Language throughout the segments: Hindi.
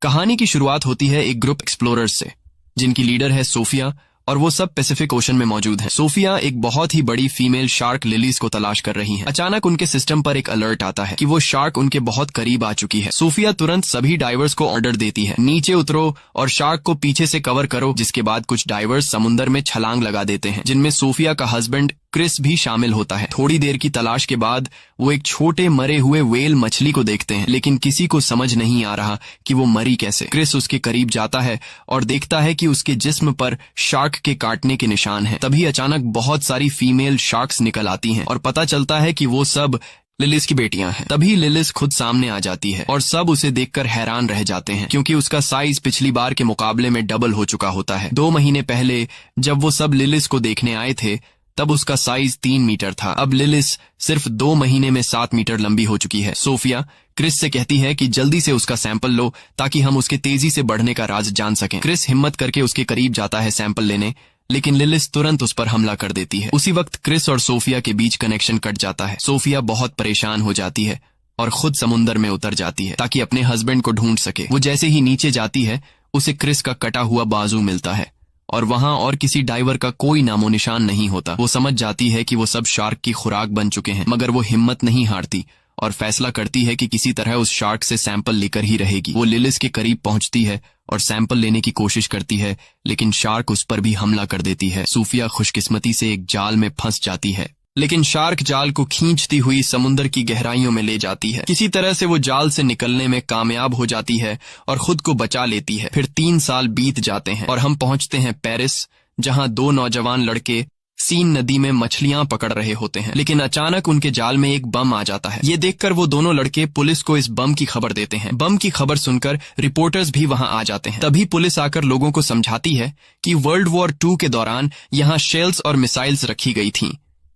कहानी की शुरुआत होती है एक ग्रुप एक्सप्लोरर्स से, जिनकी लीडर है सोफिया, और वो सब पैसिफिक ओशन में मौजूद है। सोफिया एक बहुत ही बड़ी फीमेल शार्क लिलीज को तलाश कर रही है। अचानक उनके सिस्टम पर एक अलर्ट आता है कि वो शार्क उनके बहुत करीब आ चुकी है। सोफिया तुरंत सभी डाइवर्स को ऑर्डर देती है, नीचे उतरो और शार्क को पीछे से कवर करो। जिसके बाद कुछ डाइवर्स समुंदर में छलांग लगा देते हैं, जिनमें सोफिया का हस्बैंड क्रिस भी शामिल होता है। थोड़ी देर की तलाश के बाद वो एक छोटे मरे हुए व्हेल मछली को देखते हैं, लेकिन किसी को समझ नहीं आ रहा कि वो मरी कैसे। क्रिस उसके करीब जाता है और देखता है कि उसके जिस्म पर शार्क के काटने के निशान हैं। तभी अचानक बहुत सारी फीमेल शार्क्स निकल आती हैं और पता चलता है कि वो सब लिलिस की बेटियां हैं। तभी लिलिस खुद सामने आ जाती है और सब उसे देखकर हैरान रह जाते हैं, क्योंकि उसका साइज पिछली बार के मुकाबले में डबल हो चुका होता है। 2 महीने पहले जब वो सब लिलिस को देखने आए थे, तब उसका साइज 3 मीटर था। अब लिलिस सिर्फ 2 महीने में 7 मीटर लंबी हो चुकी है। सोफिया क्रिस से कहती है कि जल्दी से उसका सैंपल लो, ताकि हम उसके तेजी से बढ़ने का राज जान सकें। क्रिस हिम्मत करके उसके करीब जाता है सैंपल लेने, लेकिन लिलिस तुरंत उस पर हमला कर देती है। उसी वक्त क्रिस और सोफिया के बीच कनेक्शन कट जाता है। सोफिया बहुत परेशान हो जाती है और खुद समुंदर में उतर जाती है ताकि अपने हस्बैंड को ढूंढ सके। वो जैसे ही नीचे जाती है, उसे क्रिस का कटा हुआ बाजू मिलता है और वहां और किसी डाइवर का कोई नामो निशान नहीं होता। वो समझ जाती है कि वो सब शार्क की खुराक बन चुके हैं, मगर वो हिम्मत नहीं हारती और फैसला करती है कि किसी तरह उस शार्क से सैंपल लेकर ही रहेगी। वो लिलिस के करीब पहुंचती है और सैंपल लेने की कोशिश करती है, लेकिन शार्क उस पर भी हमला कर देती है। सोफिया खुशकिस्मती से एक जाल में फंस जाती है, लेकिन शार्क जाल को खींचती हुई समुंदर की गहराइयों में ले जाती है। किसी तरह से वो जाल से निकलने में कामयाब हो जाती है और खुद को बचा लेती है। फिर 3 साल बीत जाते हैं और हम पहुंचते हैं पेरिस, जहां 2 नौजवान लड़के सीन नदी में मछलियां पकड़ रहे होते हैं। लेकिन अचानक उनके जाल में एक बम आ जाता है। ये देखकर वो दोनों लड़के पुलिस को इस बम की खबर देते हैं। बम की खबर सुनकर रिपोर्टर्स भी वहां आ जाते हैं। तभी पुलिस आकर लोगों को समझाती है कि वर्ल्ड वॉर 2 के दौरान यहाँ शेल्स और मिसाइल्स रखी गई थीं,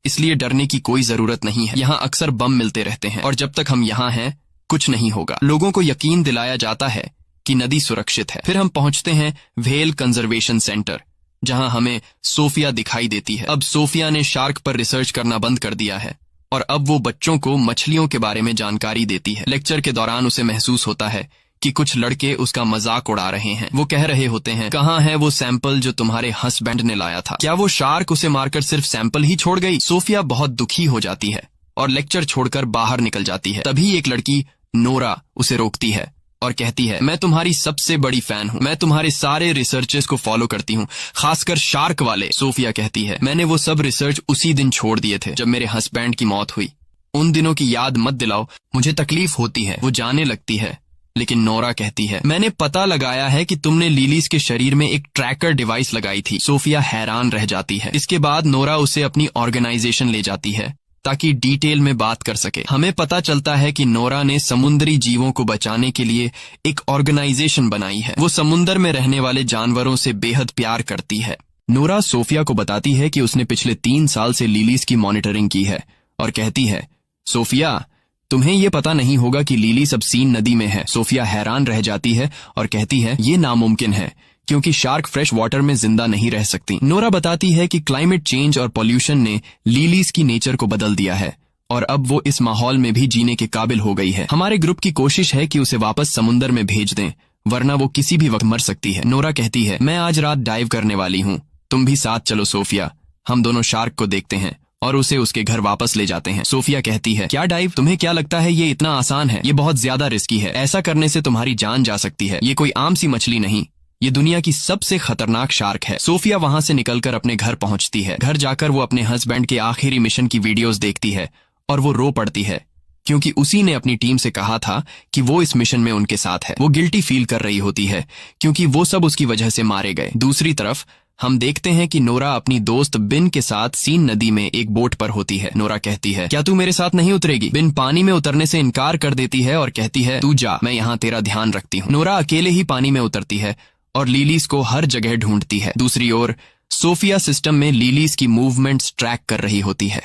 इसलिए डरने की कोई जरूरत नहीं है। यहाँ अक्सर बम मिलते रहते हैं और जब तक हम यहाँ हैं कुछ नहीं होगा। लोगों को यकीन दिलाया जाता है कि नदी सुरक्षित है। फिर हम पहुंचते हैं व्हेल कंजर्वेशन सेंटर, जहां हमें सोफिया दिखाई देती है। अब सोफिया ने शार्क पर रिसर्च करना बंद कर दिया है और अब वो बच्चों को मछलियों के बारे में जानकारी देती है। लेक्चर के दौरान उसे महसूस होता है कि कुछ लड़के उसका मजाक उड़ा रहे हैं। वो कह रहे होते हैं, कहाँ है वो सैंपल जो तुम्हारे हस्बैंड ने लाया था? क्या वो शार्क उसे मारकर सिर्फ सैंपल ही छोड़ गई? सोफिया बहुत दुखी हो जाती है और लेक्चर छोड़कर बाहर निकल जाती है। तभी एक लड़की नोरा उसे रोकती है और कहती है, मैं तुम्हारी सबसे बड़ी फैन हूँ। मैं तुम्हारे सारे रिसर्चेस को फॉलो करती हूँ, खासकर शार्क वाले। सोफिया कहती है, मैंने वो सब रिसर्च उसी दिन छोड़ दिए थे जब मेरे हस्बैंड की मौत हुई। उन दिनों की याद मत दिलाओ, मुझे तकलीफ होती है। वो जाने लगती है, लेकिन नोरा कहती है, मैंने पता लगाया है कि तुमने लिलीज के शरीर में एक ट्रैकर डिवाइस लगाई थी। सोफिया हैरान रह जाती है। इसके बाद नोरा उसे अपनी ऑर्गेनाइजेशन ले जाती है ताकि डिटेल में बात कर सके। हमें पता चलता है कि नोरा ने समुद्री जीवों को बचाने के लिए एक ऑर्गेनाइजेशन बनाई है। वो समुद्र में रहने वाले जानवरों से बेहद प्यार करती है। नोरा सोफिया को बताती है कि उसने पिछले 3 साल से लिलीज की मॉनिटरिंग की है और कहती है, सोफिया तुम्हें ये पता नहीं होगा कि लिलीज अब सीन नदी में है। सोफिया हैरान रह जाती है और कहती है, ये नामुमकिन है क्योंकि शार्क फ्रेश वाटर में जिंदा नहीं रह सकती। नोरा बताती है कि क्लाइमेट चेंज और पॉल्यूशन ने लिलीज की नेचर को बदल दिया है और अब वो इस माहौल में भी जीने के काबिल हो गई है। हमारे ग्रुप की कोशिश है कि उसे वापस समुंदर में भेज दें, वरना वो किसी भी वक्त मर सकती है। नोरा कहती है, मैं आज रात डाइव करने वाली हूँ, तुम भी साथ चलो सोफिया। हम दोनों शार्क को देखते हैं और उसे उसके घर वापस ले जाते हैं। सोफिया कहती है, क्या डाइव? तुम्हें क्या लगता है ये इतना आसान है? ये बहुत ज्यादा रिस्की है। ऐसा करने से तुम्हारी जान जा सकती है। ये कोई आम सी मछली नहीं, ये दुनिया की सबसे खतरनाक शार्क है। सोफिया वहां से निकलकर अपने घर पहुंचती है। घर जाकर वो अपने हस्बैंड के आखिरी मिशन की वीडियोस देखती है और वो रो पड़ती है, क्योंकि उसी ने अपनी टीम से कहा था कि वो इस मिशन में उनके साथ है। वो गिल्टी फील कर रही होती है क्योंकि वो सब उसकी वजह से मारे गए। दूसरी तरफ हम देखते हैं कि नोरा अपनी दोस्त बिन के साथ सीन नदी में एक बोट पर होती है। नोरा कहती है, क्या तू मेरे साथ नहीं उतरेगी? बिन पानी में उतरने से इनकार कर देती है और कहती है, तू जा, मैं यहाँ तेरा ध्यान रखती हूँ। नोरा अकेले ही पानी में उतरती है और लिलीज को हर जगह ढूंढती है। दूसरी ओर सोफिया सिस्टम में लिलीज की मूवमेंट्स ट्रैक कर रही होती है।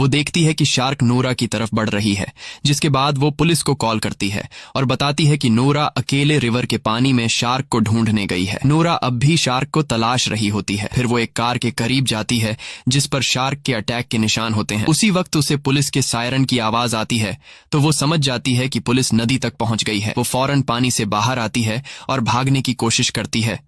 वो देखती है कि शार्क नोरा की तरफ बढ़ रही है, जिसके बाद वो पुलिस को कॉल करती है और बताती है कि नोरा अकेले रिवर के पानी में शार्क को ढूंढने गई है। नोरा अब भी शार्क को तलाश रही होती है। फिर वो एक कार के करीब जाती है जिस पर शार्क के अटैक के निशान होते हैं। उसी वक्त उसे पुलिस के सायरन की आवाज आती है तो वो समझ जाती है कि पुलिस नदी तक पहुंच गई है। वो फौरन पानी से बाहर आती है और भागने की कोशिश करती है,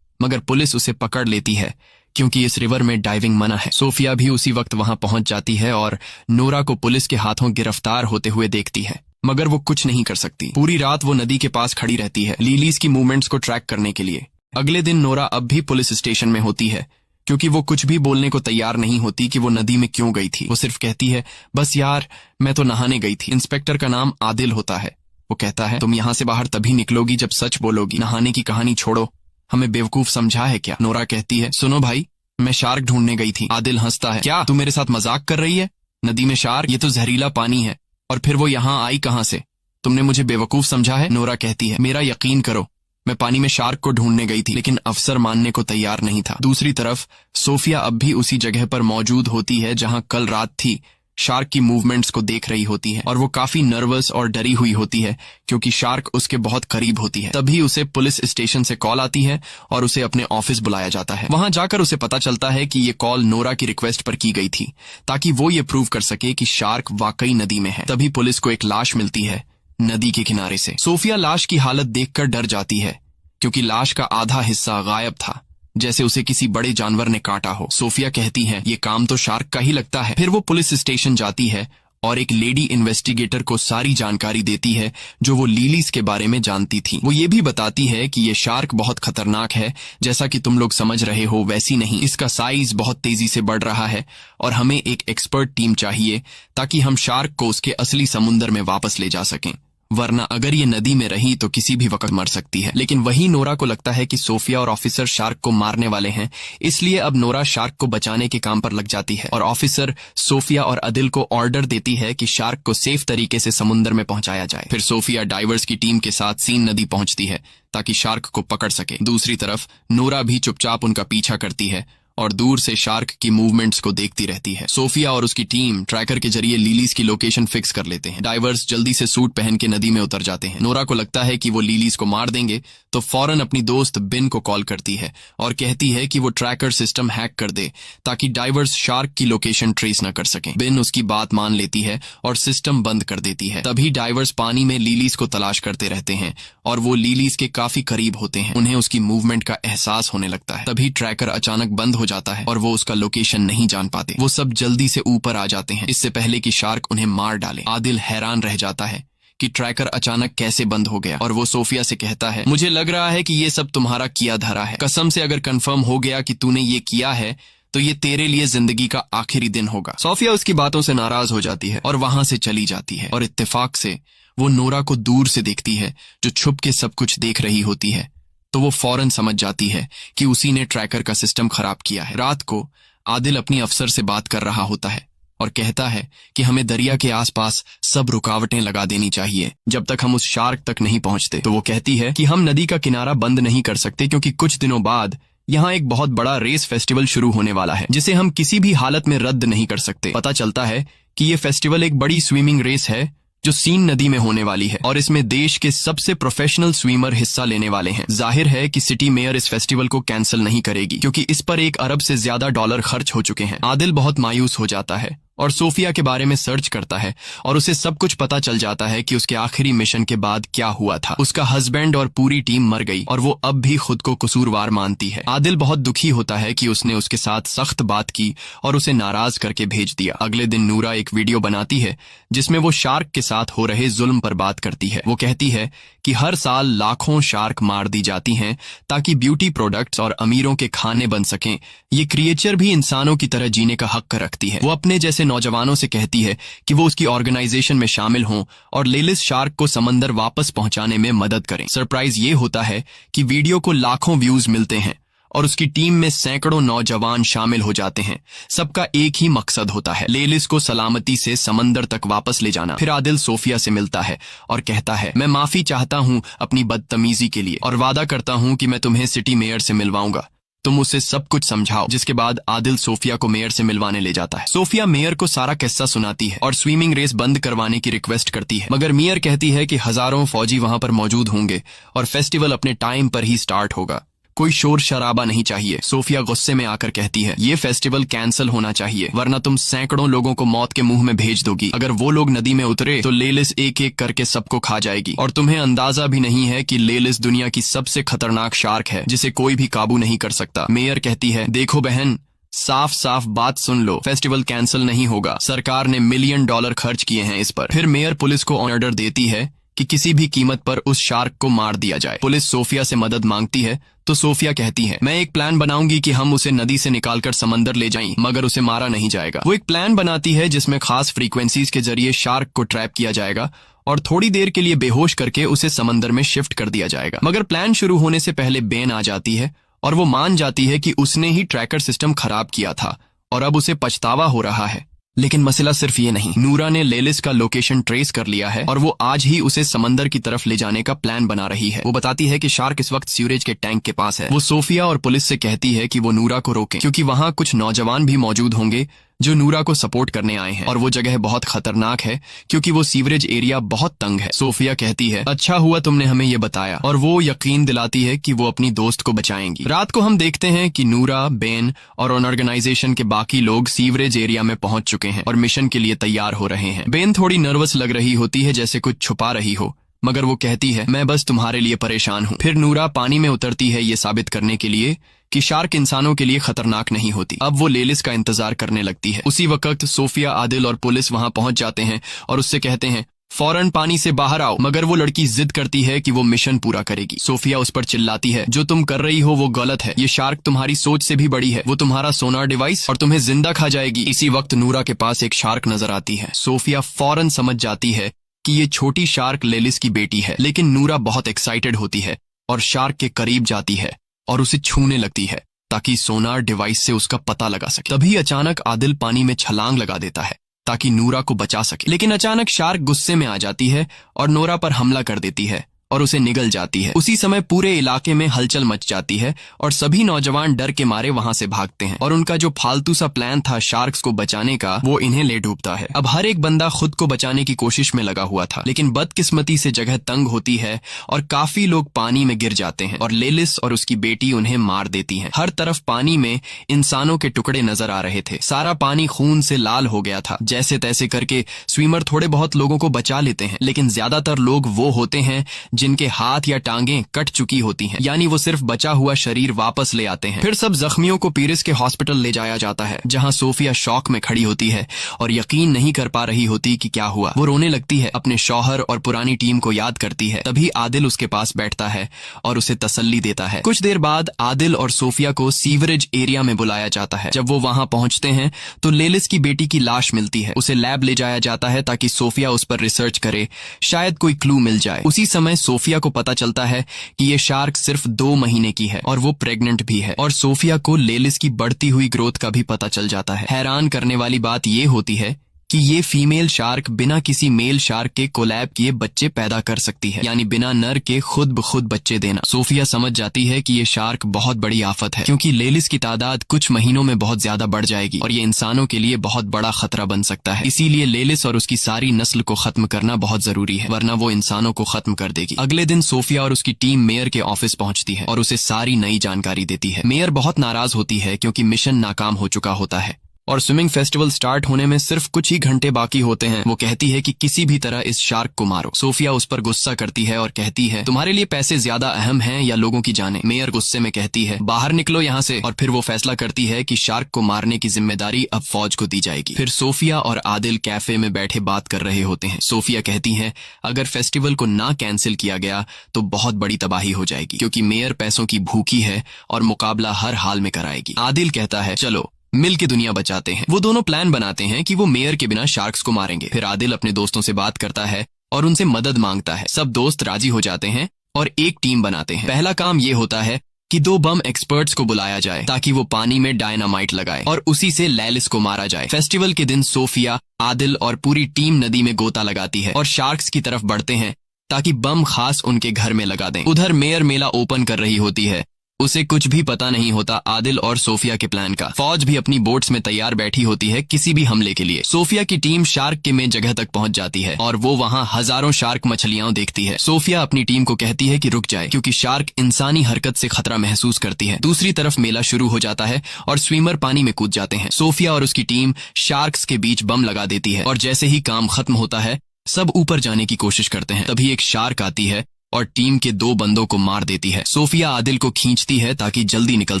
मगर पुलिस उसे पकड़ लेती है क्योंकि इस रिवर में डाइविंग मना है। सोफिया भी उसी वक्त वहां पहुंच जाती है और नोरा को पुलिस के हाथों गिरफ्तार होते हुए देखती है, मगर वो कुछ नहीं कर सकती। पूरी रात वो नदी के पास खड़ी रहती है लिलीज की मूवमेंट्स को ट्रैक करने के लिए। अगले दिन नोरा अब भी पुलिस स्टेशन में होती है क्योंकि वो कुछ भी बोलने को तैयार नहीं होती कि वो नदी में क्यों गई थी। वो सिर्फ कहती है, बस यार मैं तो नहाने गई थी। इंस्पेक्टर का नाम आदिल होता है। वो कहता है, तुम यहां से बाहर तभी निकलोगी जब सच बोलोगी। नहाने की कहानी छोड़ो, हमें बेवकूफ समझा है क्या? नोरा कहती है, सुनो भाई, मैं शार्क ढूंढने गई थी। आदिल हंसता है, क्या तू मेरे साथ मजाक कर रही है? नदी में शार्क? ये तो जहरीला पानी है। और फिर वो यहाँ आई कहां से? तुमने मुझे बेवकूफ समझा है? नोरा कहती है, मेरा यकीन करो, मैं पानी में शार्क को ढूंढने गई थी। लेकिन अफसर मानने को तैयार नहीं था। दूसरी तरफ सोफिया अब भी उसी जगह पर मौजूद होती है जहां कल रात थी। शार्क की मूवमेंट्स को देख रही होती है और वो काफी नर्वस और डरी हुई होती है क्योंकि शार्क उसके बहुत करीब होती है। तभी उसे पुलिस स्टेशन से कॉल आती है और उसे अपने ऑफिस बुलाया जाता है। वहां जाकर उसे पता चलता है कि ये कॉल नोरा की रिक्वेस्ट पर की गई थी ताकि वो ये प्रूव कर सके कि शार्क वाकई नदी में है। तभी पुलिस को एक लाश मिलती है नदी के किनारे से। सोफिया लाश की हालत देखकर डर जाती है क्योंकि लाश का आधा हिस्सा गायब था, जैसे उसे किसी बड़े जानवर ने काटा हो। सोफिया कहती है, ये काम तो शार्क का ही लगता है। फिर वो पुलिस स्टेशन जाती है और एक लेडी इन्वेस्टिगेटर को सारी जानकारी देती है जो वो लिलीज के बारे में जानती थी। वो ये भी बताती है कि ये शार्क बहुत खतरनाक है, जैसा कि तुम लोग समझ रहे हो वैसी नहीं। इसका साइज बहुत तेजी से बढ़ रहा है और हमें एक एक्सपर्ट टीम चाहिए ताकि हम शार्क को उसके असली समुंदर में वापस ले जा सकें, वरना अगर ये नदी में रही तो किसी भी वक्त मर सकती है। लेकिन वही नोरा को लगता है कि सोफिया और ऑफिसर शार्क को मारने वाले हैं, इसलिए अब नोरा शार्क को बचाने के काम पर लग जाती है और ऑफिसर सोफिया और अदिल को ऑर्डर देती है कि शार्क को सेफ तरीके से समुंदर में पहुंचाया जाए। फिर सोफिया डाइवर्स की टीम के साथ सीन नदी पहुंचती है ताकि शार्क को पकड़ सके। दूसरी तरफ नोरा भी चुपचाप उनका पीछा करती है और दूर से शार्क की मूवमेंट्स को देखती रहती है। सोफिया और उसकी टीम ट्रैकर के जरिए लिलीज की लोकेशन फिक्स कर लेते हैं। डाइवर्स जल्दी से सूट पहन के नदी में उतर जाते हैं। नोरा को लगता है कि वो लिलीज को मार देंगे तो फौरन अपनी दोस्त बिन को कॉल करती है और कहती है कि वो ट्रैकर सिस्टम हैक कर दे ताकि डाइवर्स शार्क की लोकेशन ट्रेस न कर सकें। बिन उसकी बात मान लेती है और सिस्टम बंद कर देती है। तभी डाइवर्स पानी में लिलीज को तलाश करते रहते हैं और वो लिलीज के काफी करीब होते हैं। उन्हें उसकी मूवमेंट का एहसास होने लगता है। तभी ट्रैकर अचानक बंद हो जाता है और वो उसका लोकेशन नहीं जान पाते। वो सब जल्दी से ऊपर आ जाते हैं इससे पहले कि शार्क उन्हें मार डाले। आदिल हैरान रह जाता है कि ट्रैकर अचानक कैसे बंद हो गया और वो सोफिया से कहता है, मुझे लग रहा है कि ये सब तुम्हारा किया धरा है। कसम से अगर कंफर्म हो गया कि तूने ये किया है तो ये तेरे लिए जिंदगी का आखिरी दिन होगा। सोफिया उसकी बातों से नाराज हो जाती है और वहां से चली जाती है और इत्तेफाक से वो नोरा को दूर से देखती है जो छुप के सब कुछ देख रही होती है। तो वो फौरन समझ जाती है कि उसी ने ट्रैकर का सिस्टम खराब किया है। रात को आदिल अपनी अफसर से बात कर रहा होता है और कहता है कि हमें दरिया के आसपास सब रुकावटें लगा देनी चाहिए जब तक हम उस शार्क तक नहीं पहुंचते। तो वो कहती है कि हम नदी का किनारा बंद नहीं कर सकते क्योंकि कुछ दिनों बाद यहाँ एक बहुत बड़ा रेस फेस्टिवल शुरू होने वाला है जिसे हम किसी भी हालत में रद्द नहीं कर सकते। पता चलता है कि ये फेस्टिवल एक बड़ी स्विमिंग रेस है जो सीन नदी में होने वाली है और इसमें देश के सबसे प्रोफेशनल स्विमर हिस्सा लेने वाले हैं। जाहिर है कि सिटी मेयर इस फेस्टिवल को कैंसिल नहीं करेगी क्योंकि इस पर $1 अरब से ज्यादा डॉलर खर्च हो चुके हैं। आदिल बहुत मायूस हो जाता है और सोफिया के बारे में सर्च करता है और उसे सब कुछ पता चल जाता है कि उसके आखिरी मिशन के बाद क्या हुआ था। उसका हस्बैंड और पूरी टीम मर गई और वो अब भी खुद को कसूरवार मानती है। आदिल बहुत दुखी होता है कि उसने उसके साथ सख्त बात की और उसे नाराज करके भेज दिया। अगले दिन नूरा एक वीडियो बनाती है जिसमें वो शार्क के साथ हो रहे जुल्म पर बात करती है। वो कहती है कि हर साल लाखों शार्क मार दी जाती हैं ताकि ब्यूटी प्रोडक्ट्स और अमीरों के खाने बन सकें। ये क्रिएचर भी इंसानों की तरह जीने का हक रखती है। वो अपने जैसे नौजवानों से कहती है कि वो उसकी ऑर्गेनाइजेशन में शामिल हों और लेलिस शार्क को समंदर वापस पहुंचाने में मदद करें। सरप्राइज ये होता है कि वीडियो को लाखों व्यूज मिलते हैं और उसकी टीम में सैकड़ों नौजवान शामिल हो जाते हैं। सबका एक ही मकसद होता है, लेलिस को सलामती से समंदर तक वापस ले जाना। फिर आदिल सोफिया से मिलता है और कहता है, मैं माफी चाहता हूँ अपनी बदतमीजी के लिए और वादा करता हूँ कि मैं तुम्हें सिटी मेयर से मिलवाऊंगा तुम उसे सब कुछ समझाओ। जिसके बाद आदिल सोफिया को मेयर से मिलवाने ले जाता है। सोफिया मेयर को सारा किस्सा सुनाती है और स्विमिंग रेस बंद करवाने की रिक्वेस्ट करती है, मगर मेयर कहती है कि हजारों फौजी वहां पर मौजूद होंगे और फेस्टिवल अपने टाइम पर ही स्टार्ट होगा, कोई शोर शराबा नहीं चाहिए। सोफिया गुस्से में आकर कहती है, ये फेस्टिवल कैंसिल होना चाहिए, वरना तुम सैकड़ों लोगों को मौत के मुंह में भेज दोगी। अगर वो लोग नदी में उतरे तो लेलिस एक एक करके सबको खा जाएगी, और तुम्हें अंदाजा भी नहीं है कि लेलिस दुनिया की सबसे खतरनाक शार्क है जिसे कोई भी काबू नहीं कर सकता। मेयर कहती है, देखो बहन, साफ साफ बात सुन लो, फेस्टिवल कैंसिल नहीं होगा, सरकार ने $1 मिलियन खर्च किए हैं इस पर। फिर मेयर पुलिस को ऑर्डर देती है कि किसी भी कीमत पर उस शार्क को मार दिया जाए। पुलिस सोफिया से मदद मांगती है तो सोफिया कहती है, मैं एक प्लान बनाऊंगी कि हम उसे नदी से निकालकर समंदर ले जाएं, मगर उसे मारा नहीं जाएगा। वो एक प्लान बनाती है जिसमें खास फ्रीक्वेंसीज के जरिए शार्क को ट्रैप किया जाएगा और थोड़ी देर के लिए बेहोश करके उसे समंदर में शिफ्ट कर दिया जाएगा। मगर प्लान शुरू होने से पहले बेन आ जाती है और वो मान जाती है कि उसने ही ट्रैकर सिस्टम खराब किया था और अब उसे पछतावा हो रहा है। लेकिन मसला सिर्फ ये नहीं, नूरा ने लेलिस का लोकेशन ट्रेस कर लिया है और वो आज ही उसे समंदर की तरफ ले जाने का प्लान बना रही है। वो बताती है कि शार्क इस वक्त सीवरेज के टैंक के पास है। वो सोफिया और पुलिस से कहती है कि वो नूरा को रोकें, क्योंकि वहां कुछ नौजवान भी मौजूद होंगे जो नूरा को सपोर्ट करने आए हैं और वो जगह बहुत खतरनाक है क्योंकि वो सीवरेज एरिया बहुत तंग है। सोफिया कहती है, अच्छा हुआ तुमने हमें ये बताया, और वो यकीन दिलाती है कि वो अपनी दोस्त को बचाएंगी। रात को हम देखते हैं कि नूरा, बेन और ऑर्गेनाइजेशन के बाकी लोग सीवरेज एरिया में पहुंच चुके हैं और मिशन के लिए तैयार हो रहे हैं। बेन थोड़ी नर्वस लग रही होती है, जैसे कुछ छुपा रही हो, मगर वो कहती है, मैं बस तुम्हारे लिए परेशान हूँ। फिर नूरा पानी में उतरती है ये साबित करने के लिए कि शार्क इंसानों के लिए खतरनाक नहीं होती। अब वो लेलिस का इंतजार करने लगती है। उसी वक्त सोफिया, आदिल और पुलिस वहां पहुंच जाते हैं और उससे कहते हैं, फौरन पानी से बाहर आओ, मगर वो लड़की जिद करती है कि वो मिशन पूरा करेगी। सोफिया उस पर चिल्लाती है, जो तुम कर रही हो वो गलत है, ये शार्क तुम्हारी सोच से भी बड़ी है, वो तुम्हारा सोनार डिवाइस और तुम्हें जिंदा खा जाएगी। इसी वक्त नूरा के पास एक शार्क नजर आती है। सोफिया फौरन समझ जाती है कि ये छोटी शार्क लेलिस की बेटी है, लेकिन नूरा बहुत एक्साइटेड होती है और शार्क के करीब जाती है और उसे छूने लगती है ताकि सोनार डिवाइस से उसका पता लगा सके। तभी अचानक आदिल पानी में छलांग लगा देता है ताकि नूरा को बचा सके, लेकिन अचानक शार्क गुस्से में आ जाती है और नूरा पर हमला कर देती है और उसे निगल जाती है। उसी समय पूरे इलाके में हलचल मच जाती है और सभी नौजवान डर के मारे वहां से भागते हैं और उनका जो फालतू सा प्लान था शार्क्स को बचाने का, वो इन्हें ले डूबता है। अब हर एक बंदा खुद को बचाने की कोशिश में लगा हुआ था, लेकिन बदकिस्मती से जगह तंग होती है और काफी लोग पानी में गिर जाते हैं और लेलिस और उसकी बेटी उन्हें मार देती हैं। हर तरफ पानी में इंसानों के टुकड़े नजर आ रहे थे। सारा पानी खून से लाल हो गया था। जैसे तैसे करके स्विमर थोड़े बहुत लोगों को बचा लेते हैं, लेकिन ज्यादातर लोग वो होते हैं जिनके हाथ या टांगें कट चुकी होती हैं, यानी वो सिर्फ बचा हुआ शरीर वापस ले आते हैं। फिर सब जख्मियों को पीरिस के हॉस्पिटल ले जाया जाता है, जहां सोफिया शॉक में खड़ी होती है और यकीन नहीं कर पा रही होती कि क्या हुआ। वो रोने लगती है, अपने शौहर और पुरानी टीम को याद करती है। तभी आदिल उसके पास बैठता है और उसे तसल्ली देता है। कुछ देर बाद आदिल और सोफिया को सीवरेज एरिया में बुलाया जाता है। जब वो वहां पहुंचते हैं तो लेलिस की बेटी की लाश मिलती है। उसे लैब ले जाया जाता है ताकि सोफिया उस पर रिसर्च करे, शायद कोई क्लू मिल जाए। उसी समय सोफिया को पता चलता है कि ये शार्क सिर्फ 2 महीने की है और वो प्रेग्नेंट भी है, और सोफिया को लेलिस की बढ़ती हुई ग्रोथ का भी पता चल जाता है। हैरान करने वाली बात ये होती है कि ये फीमेल शार्क बिना किसी मेल शार्क के कोलैब किए बच्चे पैदा कर सकती है, यानी बिना नर के खुद ब खुद बच्चे देना। सोफिया समझ जाती है कि ये शार्क बहुत बड़ी आफत है, क्योंकि लेलिस की तादाद कुछ महीनों में बहुत ज्यादा बढ़ जाएगी और ये इंसानों के लिए बहुत बड़ा खतरा बन सकता है। इसीलिए लेलिस और उसकी सारी नस्ल को खत्म करना बहुत जरूरी है, वरना वो इंसानों को खत्म कर देगी। अगले दिन सोफिया और उसकी टीम मेयर के ऑफिस पहुंचती है और उसे सारी नई जानकारी देती है। मेयर बहुत नाराज होती है क्योंकि मिशन नाकाम हो चुका होता है और स्विमिंग फेस्टिवल स्टार्ट होने में सिर्फ कुछ ही घंटे बाकी होते हैं। वो कहती है कि किसी भी तरह इस शार्क को मारो। सोफिया उस पर गुस्सा करती है और कहती है, तुम्हारे लिए पैसे ज्यादा अहम हैं या लोगों की जानें? मेयर गुस्से में कहती है, बाहर निकलो यहाँ से। और फिर वो फैसला करती है कि शार्क को मारने की जिम्मेदारी अब फौज को दी जाएगी। फिर सोफिया और आदिल कैफे में बैठे बात कर रहे होते हैं। सोफिया कहती है, अगर फेस्टिवल को ना कैंसिल किया गया तो बहुत बड़ी तबाही हो जाएगी, क्योंकि मेयर पैसों की भूखी है और मुकाबला हर हाल में कराएगी। आदिल कहता है, चलो मिल के दुनिया बचाते हैं। वो दोनों प्लान बनाते हैं कि वो मेयर के बिना शार्क्स को मारेंगे। फिर आदिल अपने दोस्तों से बात करता है और उनसे मदद मांगता है। सब दोस्त राजी हो जाते हैं और एक टीम बनाते हैं। पहला काम ये होता है कि 2 बम एक्सपर्ट्स को बुलाया जाए ताकि वो पानी में डायनामाइट लगाए और उसी से लेलिस को मारा जाए। फेस्टिवल के दिन सोफिया, आदिल और पूरी टीम नदी में गोता लगाती है और शार्क्स की तरफ बढ़ते हैं ताकि बम खास उनके घर में लगा दें। उधर मेयर मेला ओपन कर रही होती है उसे कुछ भी पता नहीं होता आदिल और सोफिया के प्लान का। फौज भी अपनी बोट्स में तैयार बैठी होती है किसी भी हमले के लिए। सोफिया की टीम शार्क के मेन जगह तक पहुंच जाती है और वो वहां हजारों शार्क मछलियां देखती है। सोफिया अपनी टीम को कहती है कि रुक जाए क्योंकि शार्क इंसानी हरकत से खतरा महसूस करती है। दूसरी तरफ मेला शुरू हो जाता है और स्विमर पानी में कूद जाते हैं। सोफिया और उसकी टीम शार्क्स के बीच बम लगा देती है और जैसे ही काम खत्म होता है सब ऊपर जाने की कोशिश करते हैं। तभी एक शार्क आती है और टीम के 2 बंदों को मार देती है। सोफिया आदिल को खींचती है ताकि जल्दी निकल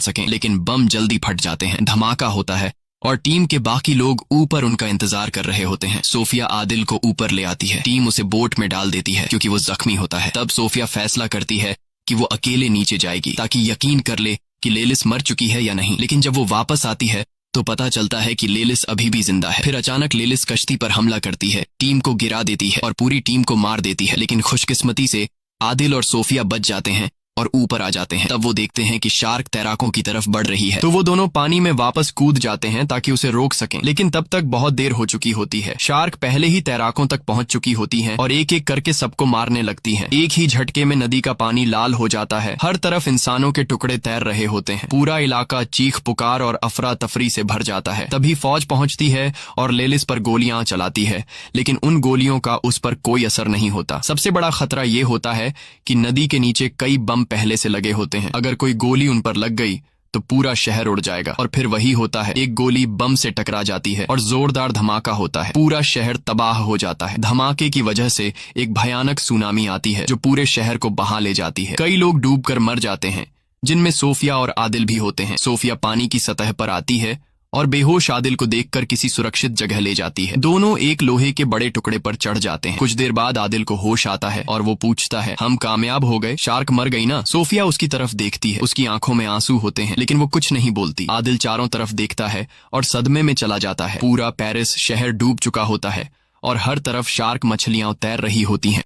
सकें, लेकिन बम जल्दी फट जाते हैं। धमाका होता है और टीम के बाकी लोग ऊपर उनका इंतजार कर रहे होते हैं। सोफिया आदिल को ऊपर ले आती है। टीम उसे बोट में डाल देती है क्योंकि वो जख्मी होता है। तब सोफिया फैसला करती है कि वो अकेले नीचे जाएगी ताकि यकीन कर ले कि लेलिस मर चुकी है या नहीं। लेकिन जब वो वापस आती है तो पता चलता है कि लेलिस अभी भी जिंदा है। फिर अचानक लेलिस कश्ती पर हमला करती है, टीम को गिरा देती है और पूरी टीम को मार देती है। लेकिन खुशकिस्मती से आदिल और सोफिया बच जाते हैं और ऊपर आ जाते हैं। तब वो देखते हैं कि शार्क तैराकों की तरफ बढ़ रही है, तो वो दोनों पानी में वापस कूद जाते हैं ताकि उसे रोक सकें। लेकिन तब तक बहुत देर हो चुकी होती है। शार्क पहले ही तैराकों तक पहुंच चुकी होती हैं और एक एक करके सबको मारने लगती हैं। एक ही झटके में नदी का पानी लाल हो जाता है। हर तरफ इंसानों के टुकड़े तैर रहे होते हैं। पूरा इलाका चीख पुकार और अफरा तफरी से भर जाता है। तभी फौज पहुंचती है और लेलिस पर गोलियां चलाती है, लेकिन उन गोलियों का उस पर कोई असर नहीं होता। सबसे बड़ा खतरा ये होता है कि नदी के नीचे कई बम पहले से लगे होते हैं। अगर कोई गोली उन पर लग गई तो पूरा शहर उड़ जाएगा। और फिर वही होता है, एक गोली बम से टकरा जाती है और जोरदार धमाका होता है। पूरा शहर तबाह हो जाता है। धमाके की वजह से एक भयानक सुनामी आती है जो पूरे शहर को बहा ले जाती है। कई लोग डूबकर मर जाते हैं, जिनमें सोफिया और आदिल भी होते हैं। सोफिया पानी की सतह पर आती है और बेहोश आदिल को देखकर किसी सुरक्षित जगह ले जाती है। दोनों एक लोहे के बड़े टुकड़े पर चढ़ जाते हैं। कुछ देर बाद आदिल को होश आता है और वो पूछता है, हम कामयाब हो गए? शार्क मर गई ना? सोफिया उसकी तरफ देखती है। उसकी आंखों में आंसू होते हैं, लेकिन वो कुछ नहीं बोलती। आदिल चारों तरफ देखता है और सदमे में चला जाता है। पूरा पेरिस शहर डूब चुका होता है और हर तरफ शार्क मछलियां तैर रही होती हैं।